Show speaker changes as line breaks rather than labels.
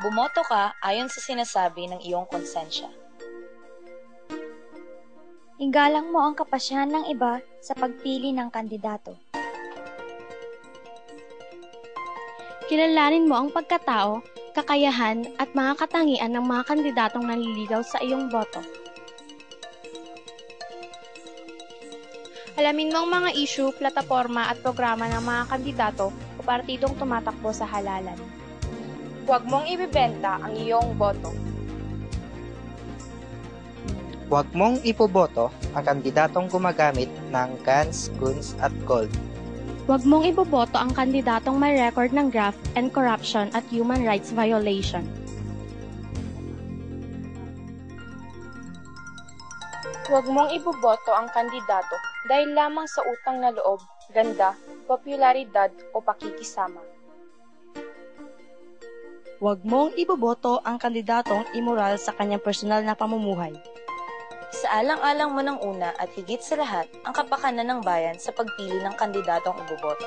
Bumoto ka ayon sa sinasabi ng iyong konsensya.
Igalang mo ang kapasyahan ng iba sa pagpili ng kandidato.
Kilalanin mo ang pagkatao, kakayahan at mga katangian ng mga kandidatong nanliligaw sa iyong boto. Alamin mo ang mga issue, plataporma at programa ng mga kandidato o partidong tumatakbo sa halalan.
Huwag mong ibebenta ang iyong boto.
Huwag mong ipoboto ang kandidatong gumagamit ng guns, guns at gold.
Huwag mong iboboto ang kandidatong may record ng graft and corruption at human rights violation.
Huwag mong iboboto ang kandidato dahil lamang sa utang na loob, ganda, popularidad o pakikisama.
Huwag mong iboboto ang kandidatong immoral sa kanyang personal na pamumuhay.
Isaalang-alang mo ng una at higit sa lahat ang kapakanan ng bayan sa pagpili ng kandidatong iboboto.